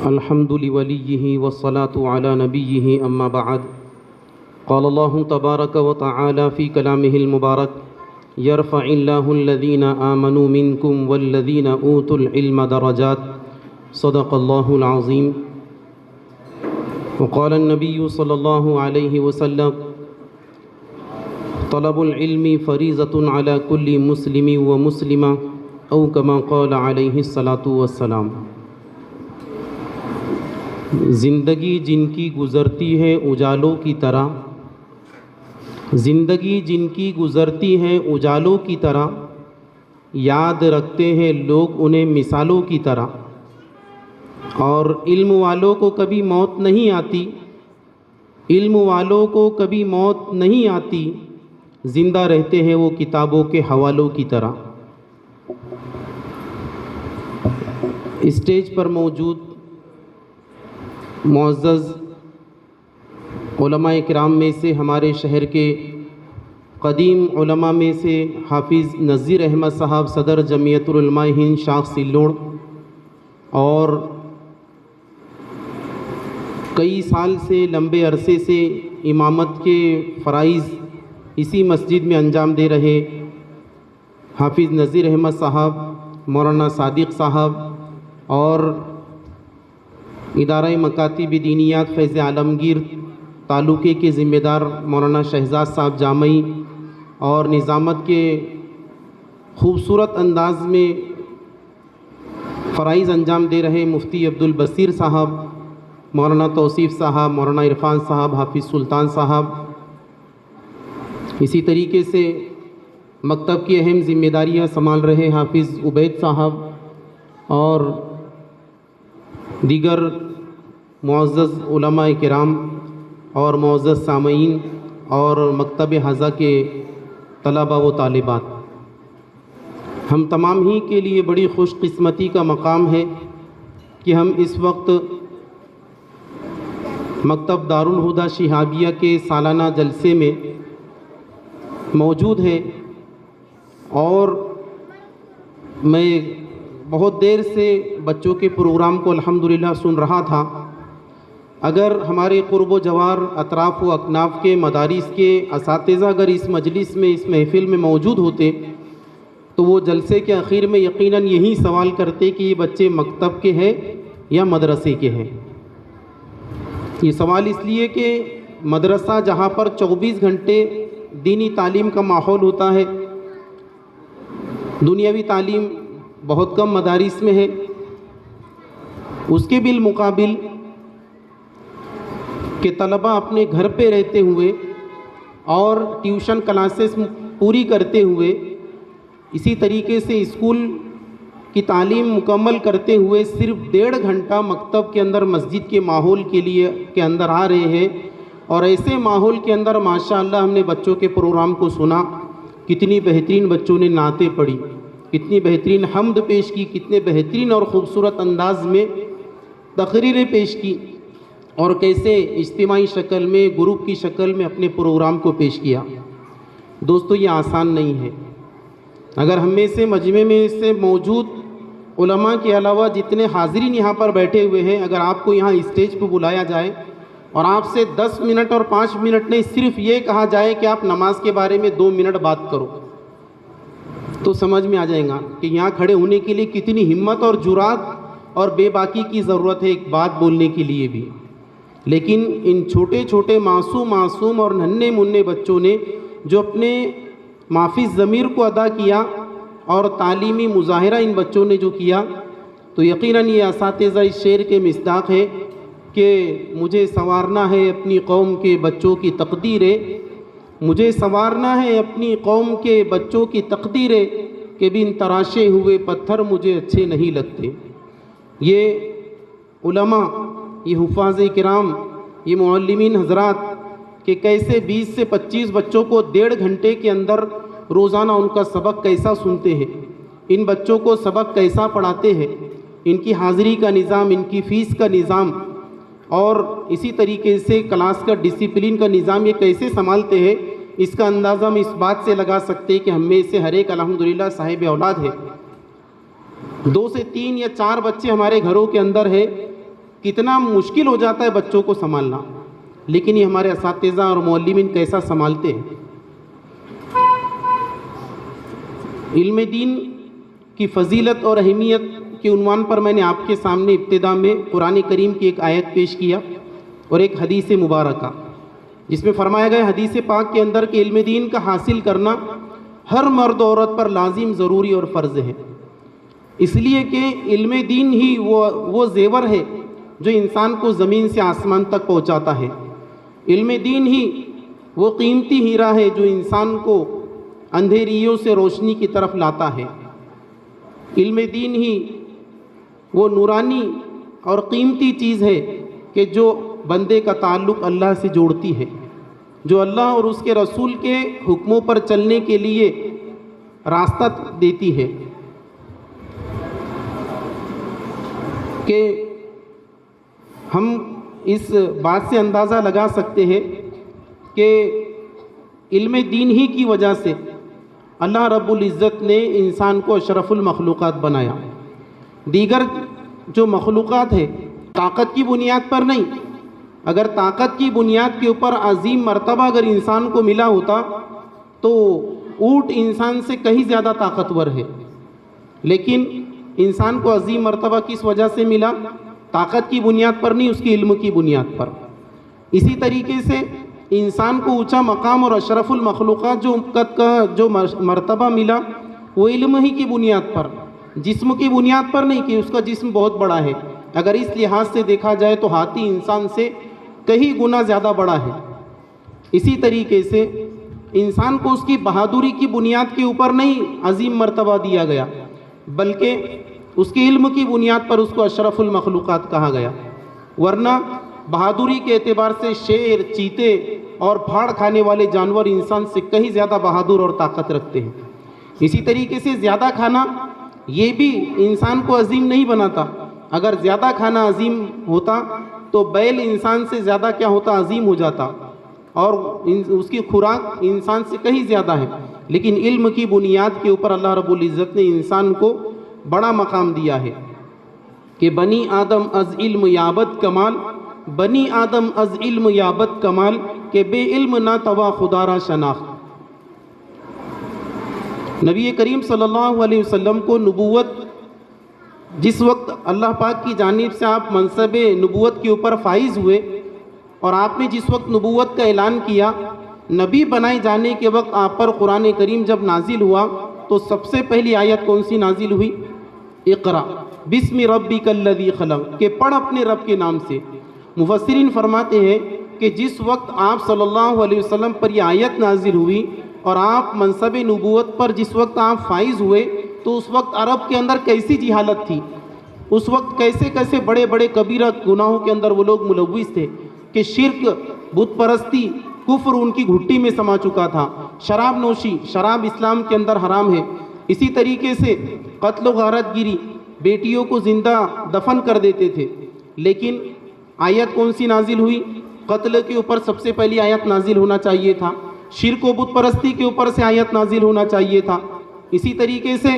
الحمد لوليه والصلاة على نبيه أما بعد قال الله تبارك وتعالى في كلامه المبارك يرفع الله الذين آمنوا منكم والذين أوتوا العلم درجات صدق الله العظيم. وقال النبي صلى الله عليه وسلم طلب العلم فریضة على كل مسلم ومسلمة أو كما قال عليه الصلاة والسلام. زندگی جن کی گزرتی ہے اجالوں کی طرح، زندگی جن کی گزرتی ہے اجالوں کی طرح، یاد رکھتے ہیں لوگ انہیں مثالوں کی طرح. اور علم والوں کو کبھی موت نہیں آتی، علم والوں کو کبھی موت نہیں آتی، زندہ رہتے ہیں وہ کتابوں کے حوالوں کی طرح. اسٹیج پر موجود معزز علماء کرام میں سے ہمارے شہر کے قدیم علماء میں سے حافظ نذیر احمد صاحب صدر جمعیت العلماء ہند شاخ سلوڑ، اور کئی سال سے لمبے عرصے سے امامت کے فرائض اسی مسجد میں انجام دے رہے حافظ نذیر احمد صاحب، مولانا صادق صاحب، اور ادارہ مکاتب دینیات فیض عالمگیر تعلقے کے ذمہ دار مولانا شہزاد صاحب جامعی، اور نظامت کے خوبصورت انداز میں فرائض انجام دے رہے مفتی عبدالبصیر صاحب، مولانا توصیف صاحب، مولانا عرفان صاحب، حافظ سلطان صاحب. اسی طریقے سے مکتب کی اہم ذمہ داریاں سنبھال رہے حافظ عبید صاحب، اور دیگر معزز علماء کرام اور معزز سامعین اور مکتب حضا کے طلباء و طالبات، ہم تمام ہی کے لیے بڑی خوش قسمتی کا مقام ہے کہ ہم اس وقت مکتب دارالہدیٰ شہابیہ کے سالانہ جلسے میں موجود ہیں. اور میں بہت دیر سے بچوں کے پروگرام کو الحمدللہ سن رہا تھا. اگر ہمارے قرب و جوار اطراف و اکناف کے مدارس کے اساتذہ اگر اس مجلس میں، اس محفل میں موجود ہوتے تو وہ جلسے کے اخیر میں یقیناً یہی سوال کرتے کہ یہ بچے مکتب کے ہیں یا مدرسے کے ہیں. یہ سوال اس لیے کہ مدرسہ جہاں پر 24 گھنٹے دینی تعلیم کا ماحول ہوتا ہے، دنیاوی تعلیم بہت کم مدارس میں ہے. اس کے بالمقابل کہ طلباء اپنے گھر پہ رہتے ہوئے اور ٹیوشن کلاسز پوری کرتے ہوئے، اسی طریقے سے اسکول کی تعلیم مکمل کرتے ہوئے صرف 1.5 گھنٹہ مکتب کے اندر مسجد کے ماحول کے اندر آ رہے ہیں. اور ایسے ماحول کے اندر ماشاءاللہ ہم نے بچوں کے پروگرام کو سنا. کتنی بہترین بچوں نے نعتیں پڑھی، کتنی بہترین حمد پیش کی، کتنے بہترین اور خوبصورت انداز میں تقریریں پیش کی، اور کیسے اجتماعی شکل میں، گروپ کی شکل میں اپنے پروگرام کو پیش کیا. دوستو یہ آسان نہیں ہے. اگر ہم میں سے مجمع میں سے موجود علماء کے علاوہ جتنے حاضرین یہاں پر بیٹھے ہوئے ہیں، اگر آپ کو یہاں اسٹیج پہ بلایا جائے اور آپ سے 10 منٹ اور 5 منٹ نہیں، صرف یہ کہا جائے کہ آپ نماز کے بارے میں 2 منٹ بات کرو، تو سمجھ میں آ جائے گا کہ یہاں کھڑے ہونے کے لیے کتنی ہمت اور جرات اور بے باکی کی ضرورت ہے ایک بات بولنے کے لیے بھی. لیکن ان چھوٹے چھوٹے معصوم اور ننھے منھے بچوں نے جو اپنے معافی ضمیر کو ادا کیا اور تعلیمی مظاہرہ ان بچوں نے جو کیا، تو یقیناً یہ اساتذہ اس شعر کے مصداق ہے کہ مجھے سنوارنا ہے اپنی قوم کے بچوں کی تقدیریں، مجھے سنوارنا ہے اپنی قوم کے بچوں کی تقدیریں، کہ بن تراشے ہوئے پتھر مجھے اچھے نہیں لگتے. یہ علماء، یہ حفاظ کرام، یہ معلمین حضرات کہ کیسے 20 سے 25 بچوں کو 1.5 گھنٹے کے اندر روزانہ ان کا سبق کیسا سنتے ہیں، ان بچوں کو سبق کیسا پڑھاتے ہیں، ان کی حاضری کا نظام، ان کی فیس کا نظام، اور اسی طریقے سے کلاس کا ڈسپلن کا نظام یہ کیسے سنبھالتے ہیں. اس کا اندازہ ہم اس بات سے لگا سکتے ہیں کہ ہم میں سے ہر ایک الحمدللہ صاحب اولاد ہے. 2 سے 3 یا 4 بچے ہمارے گھروں کے اندر ہے کتنا مشکل ہو جاتا ہے بچوں کو سنبھالنا، لیکن یہ ہمارے اساتذہ اور معلمین کیسا سنبھالتے ہیں۔ علم دین کی فضیلت اور اہمیت کے عنوان پر میں نے آپ کے سامنے ابتدا میں قرآن کریم کی ایک آیت پیش کیا اور ایک حدیث مبارکہ، جس میں فرمایا گیا حدیث پاک کے اندر کہ علم دین کا حاصل کرنا ہر مرد عورت پر لازم، ضروری اور فرض ہے، اس لیے کہ علم دین ہی وہ زیور ہے جو انسان کو زمین سے آسمان تک پہنچاتا ہے۔ علم دین ہی وہ قیمتی ہیرا ہے جو انسان کو اندھیریوں سے روشنی کی طرف لاتا ہے۔ علم دین ہی وہ نورانی اور قیمتی چیز ہے کہ جو بندے کا تعلق اللہ سے جوڑتی ہے، جو اللہ اور اس کے رسول کے حکموں پر چلنے کے لیے راستہ دیتی ہے۔ کہ ہم اس بات سے اندازہ لگا سکتے ہیں کہ علم دین ہی کی وجہ سے اللہ رب العزت نے انسان کو اشرف المخلوقات بنایا۔ دیگر جو مخلوقات ہے طاقت کی بنیاد پر نہیں، اگر طاقت کی بنیاد کے اوپر عظیم مرتبہ اگر انسان کو ملا ہوتا تو اونٹ انسان سے کہیں زیادہ طاقتور ہے، لیکن انسان کو عظیم مرتبہ کس وجہ سے ملا؟ طاقت کی بنیاد پر نہیں، اس کی علم کی بنیاد پر۔ اسی طریقے سے انسان کو اونچا مقام اور اشرف المخلوقات جو مرتبہ ملا وہ علم ہی کی بنیاد پر، جسم کی بنیاد پر نہیں کہ اس کا جسم بہت بڑا ہے۔ اگر اس لحاظ سے دیکھا جائے تو ہاتھی انسان سے کئی گنا زیادہ بڑا ہے۔ اسی طریقے سے انسان کو اس کی بہادری کی بنیاد کے اوپر نہیں عظیم مرتبہ دیا گیا، بلکہ اس کے علم کی بنیاد پر اس کو اشرف المخلوقات کہا گیا۔ ورنہ بہادری کے اعتبار سے شیر، چیتے اور پھاڑ کھانے والے جانور انسان سے کہیں زیادہ بہادر اور طاقت رکھتے ہیں۔ اسی طریقے سے زیادہ کھانا یہ بھی انسان کو عظیم نہیں بناتا۔ اگر زیادہ کھانا عظیم ہوتا تو بیل انسان سے زیادہ کیا ہوتا؟ عظیم ہو جاتا، اور اس کی خوراک انسان سے کہیں زیادہ ہے۔ لیکن علم کی بنیاد کے اوپر اللہ رب العزت نے انسان کو بڑا مقام دیا ہے کہ بنی آدم از علم یابد کمال، بنی آدم از علم یابد کمال، کہ بے علم نہ توا خدا را شناخت۔ نبی کریم صلی اللہ علیہ وسلم کو نبوت جس وقت اللہ پاک کی جانب سے آپ منصب نبوت کے اوپر فائز ہوئے اور آپ نے جس وقت نبوت کا اعلان کیا، نبی بنائے جانے کے وقت آپ پر قرآن کریم جب نازل ہوا تو سب سے پہلی آیت کون سی نازل ہوئی؟ اقرا بسم ربک الذی خلق، کہ پڑھ اپنے رب کے نام سے۔ مفسرین فرماتے ہیں کہ جس وقت آپ صلی اللہ علیہ وسلم پر یہ آیت نازل ہوئی اور آپ منصب نبوت پر جس وقت آپ فائز ہوئے تو اس وقت عرب کے اندر کیسی جہالت تھی، اس وقت کیسے کیسے بڑے بڑے کبیرہ گناہوں کے اندر وہ لوگ ملوث تھے کہ شرک، بت پرستی، کفر ان کی گھٹی میں سما چکا تھا، شراب نوشی، شراب اسلام کے اندر حرام ہے، اسی طریقے سے قتل و غارت گیری، بیٹیوں کو زندہ دفن کر دیتے تھے۔ لیکن آیت کون سی نازل ہوئی؟ قتل کے اوپر سب سے پہلی آیت نازل ہونا چاہیے تھا، شرک و بت پرستی کے اوپر سے آیت نازل ہونا چاہیے تھا، اسی طریقے سے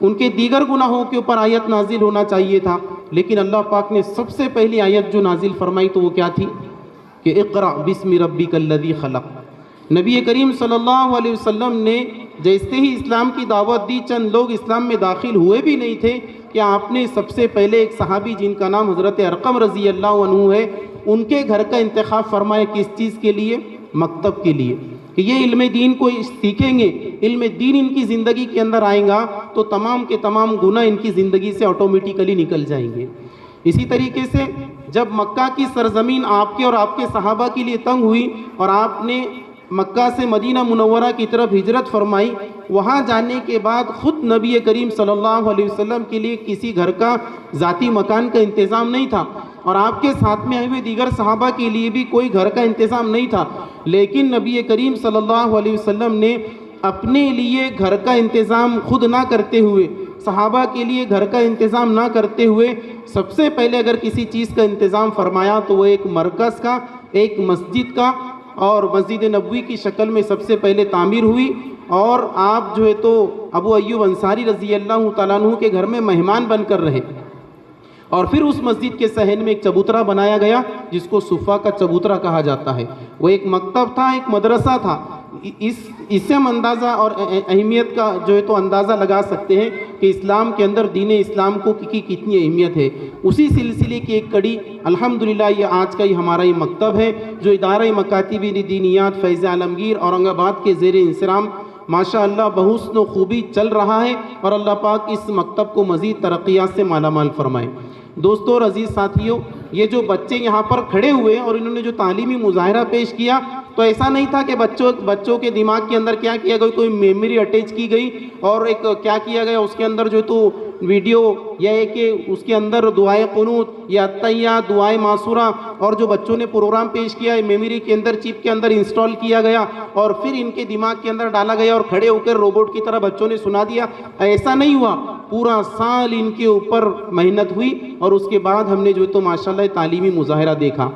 ان کے دیگر گناہوں کے اوپر آیت نازل ہونا چاہیے تھا، لیکن اللہ پاک نے سب سے پہلی آیت جو نازل فرمائی تو وہ کیا تھی؟ کہ اقرأ بسم ربک الذی خلق۔ نبی کریم صلی اللہ علیہ وسلم نے جیسے ہی اسلام کی دعوت دی، چند لوگ اسلام میں داخل ہوئے بھی نہیں تھے کہ آپ نے سب سے پہلے ایک صحابی جن کا نام حضرت ارقم رضی اللہ عنہ ہے، ان کے گھر کا انتخاب فرمایا، کس چیز کے لیے؟ مکتب کے لیے، کہ یہ علم دین کو سیکھیں گے، علم دین ان کی زندگی کے اندر آئیں گا تو تمام کے تمام گناہ ان کی زندگی سے آٹومیٹیکلی نکل جائیں گے۔ اسی طریقے سے جب مکہ کی سرزمین آپ کے اور آپ کے صحابہ کے لیے تنگ ہوئی اور آپ نے مکہ سے مدینہ منورہ کی طرف ہجرت فرمائی، وہاں جانے کے بعد خود نبی کریم صلی اللہ علیہ وسلم کے لیے کسی گھر کا ذاتی مکان کا انتظام نہیں تھا، اور آپ کے ساتھ میں آئے ہوئے دیگر صحابہ کے لیے بھی کوئی گھر کا انتظام نہیں تھا، لیکن نبی کریم صلی اللہ علیہ وسلم نے اپنے لیے گھر کا انتظام خود نہ کرتے ہوئے، صحابہ کے لیے گھر کا انتظام نہ کرتے ہوئے، سب سے پہلے اگر کسی چیز کا انتظام فرمایا تو وہ ایک مرکز کا، ایک مسجد کا، اور مسجد نبوی کی شکل میں سب سے پہلے تعمیر ہوئی، اور آپ جو ہے تو ابو ایوب انصاری رضی اللہ تعالیٰ عنہ کے گھر میں مہمان بن کر رہے، اور پھر اس مسجد کے صحن میں ایک چبوترا بنایا گیا جس کو صفا کا چبوترا کہا جاتا ہے. وہ ایک مکتب تھا, ایک مدرسہ تھا. اس سے ہم اندازہ اور اہمیت کا جو ہے تو اندازہ لگا سکتے ہیں کہ اسلام کے اندر دین اسلام کو کی کتنی اہمیت ہے. اسی سلسلے کی ایک کڑی الحمدللہ یہ آج کا ہمارا یہ مکتب ہے جو ادارہ مکاتب دینیات فیض عالمگیر اورنگ آباد کے زیر انصرام ماشاء اللہ بحسن و خوبی چل رہا ہے, اور اللہ پاک اس مکتب کو مزید ترقیات سے مالا مال فرمائے. دوستو اور عزیز ساتھیوں, یہ جو بچے یہاں پر کھڑے ہوئے اور انہوں نے جو تعلیمی مظاہرہ پیش کیا, تو ایسا نہیں تھا کہ بچوں کے دماغ کے اندر کیا کیا گیا, کوئی میموری اٹیچ کی گئی اور ایک کیا کیا گیا اس کے اندر جو تو ویڈیو یا ہے کہ اس کے اندر دعائے قنوت یا اتحیات دعائے معصورہ اور جو بچوں نے پروگرام پیش کیا ہے میموری کے اندر چپ کے اندر انسٹال کیا گیا اور پھر ان کے دماغ کے اندر ڈالا گیا اور کھڑے ہو کر روبوٹ کی طرح بچوں نے سنا دیا. ایسا نہیں ہوا, پورا سال ان کے اوپر محنت ہوئی اور اس کے بعد ہم نے جو تو ماشاءاللہ تعلیمی مظاہرہ دیکھا.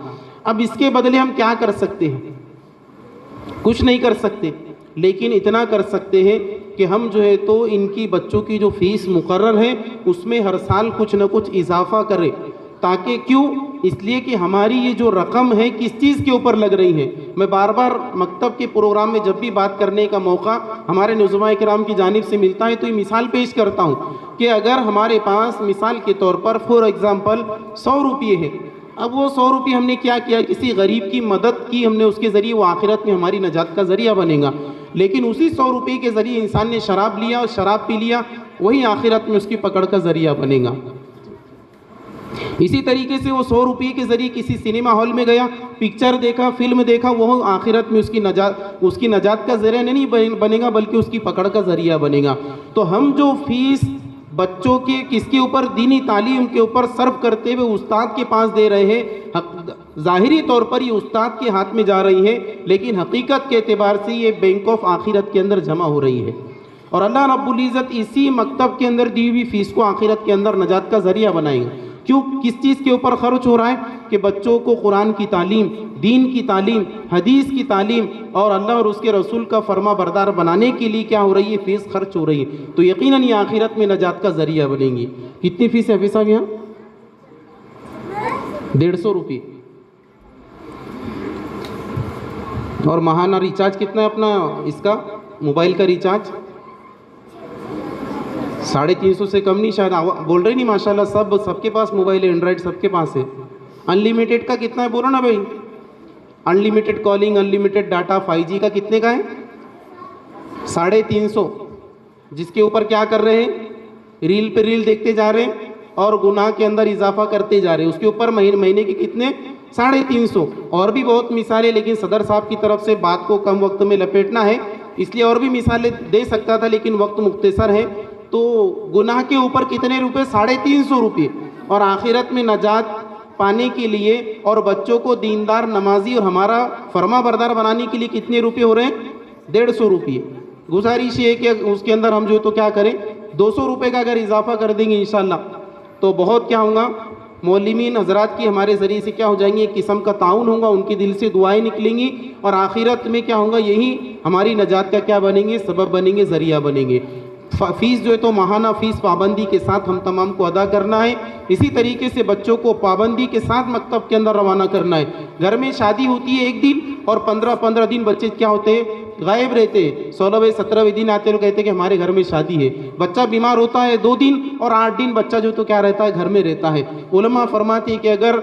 اب اس کے بدلے ہم کیا کر سکتے ہیں؟ کچھ نہیں کر سکتے, لیکن اتنا کر سکتے ہیں کہ ہم جو ہے تو ان کی بچوں کی جو فیس مقرر ہے اس میں ہر سال کچھ نہ کچھ اضافہ کریں, تاکہ کیوں اس لیے کہ ہماری یہ جو رقم ہے کس چیز کے اوپر لگ رہی ہے. میں بار بار مکتب کے پروگرام میں جب بھی بات کرنے کا موقع ہمارے نظماء کرام کی جانب سے ملتا ہے تو یہ مثال پیش کرتا ہوں کہ اگر ہمارے پاس مثال کے طور پر فور ایگزامپل 100 روپے ہے, اب وہ 100 روپے ہم نے کیا کیا, کسی غریب کی مدد کی ہم نے, اس کے ذریعے وہ آخرت میں ہماری نجات کا ذریعہ بنے گا. لیکن اسی 100 روپے کے ذریعے انسان نے شراب لیا اور شراب پی لیا, وہی آخرت میں اس کی پکڑ کا ذریعہ بنے گا. اسی طریقے سے وہ 100 روپے کے ذریعے کسی سنیما ہال میں گیا, پکچر دیکھا, فلم دیکھا, وہ آخرت میں اس کی نجات کا ذریعہ نہیں بنے گا بلکہ اس کی پکڑ کا ذریعہ بنے گا. تو ہم جو فیس بچوں کے کس کے اوپر دینی تعلیم کے اوپر صرف کرتے ہوئے استاد کے پاس دے رہے ہیں, ظاہری طور پر یہ استاد کے ہاتھ میں جا رہی ہے, لیکن حقیقت کے اعتبار سے یہ بینک آف آخرت کے اندر جمع ہو رہی ہے. اور اللہ رب العزت اسی مکتب کے اندر دی ہوئی فیس کو آخرت کے اندر نجات کا ذریعہ بنائیں گے. کیوں, کس چیز کے اوپر خرچ ہو رہا ہے کہ بچوں کو قرآن کی تعلیم, دین کی تعلیم, حدیث کی تعلیم اور اللہ اور اس کے رسول کا فرما بردار بنانے کے لیے کیا ہو رہی ہے, فیس خرچ ہو رہی ہے. تو یقیناً یہ آخرت میں نجات کا ذریعہ بنیں گی. کتنی فیس ہے حفیظ صاحب یہاں؟ 150 روپے. اور ماہانہ ریچارج کتنا ہے اپنا اس کا موبائل کا ریچارج؟ 350 سے کم نہیں شاید, بول رہے نہیں ماشاءاللہ, سب کے پاس موبائل ہے, اینڈرائڈ سب کے پاس ہے. انلیمیٹڈ کا کتنا ہے بولو نا بھائی, unlimited calling, unlimited data 5G کا کتنے کا ہے؟ 350. جس کے اوپر کیا کر رہے ہیں, ریل پہ ریل دیکھتے جا رہے ہیں اور گناہ کے اندر اضافہ کرتے جا رہے ہیں. اس کے اوپر مہینے کے کتنے, 350. اور بھی بہت مثالیں, لیکن صدر صاحب کی طرف سے بات کو کم وقت میں لپیٹنا ہے اس لیے اور بھی مثالیں دے سکتا تھا لیکن وقت مختصر ہے. تو گناہ کے اوپر کتنے روپے, 350 روپے. اور آخرت میں نجات پانے کے لیے اور بچوں کو دیندار, نمازی اور ہمارا فرما بردار بنانے کے لیے کتنے روپے ہو رہے ہیں, 150 روپے. گزارش یہ ہے کہ اس کے اندر ہم جو تو کیا کریں, 200 روپے کا اگر اضافہ کر دیں گے انشاءاللہ تو بہت کیا ہوگا, معلمین حضرات کی ہمارے ذریعے سے کیا ہو جائیں گے, ایک قسم کا تعاون ہوگا, ان کے دل سے دعائیں نکلیں گی اور آخرت میں کیا ہوگا, یہی ہماری نجات کا کیا بنیں گے, سبب بنیں گے, ذریعہ بنیں گے. فیس جو ہے تو ماہانہ فیس پابندی کے ساتھ ہم تمام کو ادا کرنا ہے. اسی طریقے سے بچوں کو پابندی کے ساتھ مکتب کے اندر روانہ کرنا ہے. گھر میں شادی ہوتی ہے 1 دن اور 15 دن بچے کیا ہوتے ہیں, غائب رہتے. 16ویں 17ویں دن آتے ہیں, کہتے ہیں کہ ہمارے گھر میں شادی ہے. بچہ بیمار ہوتا ہے 2 دن اور 8 دن بچہ جو تو کیا رہتا ہے, گھر میں رہتا ہے. علماء فرماتے ہیں کہ اگر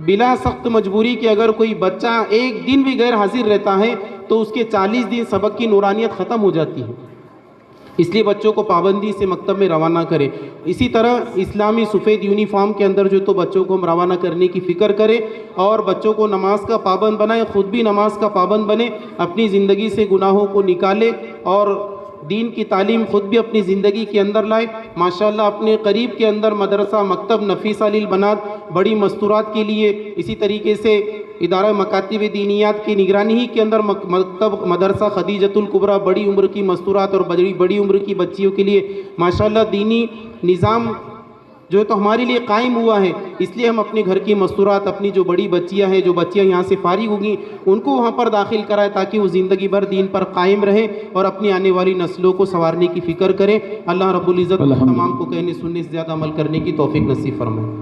بلا سخت مجبوری کے اگر کوئی بچہ 1 دن بھی غیر حاضر رہتا ہے تو اس کے 40 دن سبق کی نورانیت ختم ہو جاتی ہے. اس لیے بچوں کو پابندی سے مکتب میں روانہ کریں. اسی طرح اسلامی سفید یونیفارم کے اندر جو تو بچوں کو ہم روانہ کرنے کی فکر کریں اور بچوں کو نماز کا پابند بنائیں, خود بھی نماز کا پابند بنیں, اپنی زندگی سے گناہوں کو نکالیں اور دین کی تعلیم خود بھی اپنی زندگی کے اندر لائے. ماشاءاللہ اپنے قریب کے اندر مدرسہ مکتب نفیسہ للبنات بڑی مستورات کے لیے, اسی طریقے سے ادارہ مکاتب دینیات کی نگرانی ہی کے اندر مکتب مدرسہ خدیجۃ الکبریٰ بڑی عمر کی مستورات اور بڑی عمر کی بچیوں کے لیے ماشاءاللہ دینی نظام جو تو ہمارے لیے قائم ہوا ہے. اس لیے ہم اپنے گھر کی مستورات, اپنی جو بڑی بچیاں ہیں, جو بچیاں یہاں سے فارغ ہوگی, ان کو وہاں پر داخل کرائے تاکہ وہ زندگی بھر دین پر قائم رہے اور اپنی آنے والی نسلوں کو سنوارنے کی فکر کرے. اللہ رب العزت تمام کو کہنے سننے سے زیادہ عمل کرنے کی توفیق نصیب فرمائے.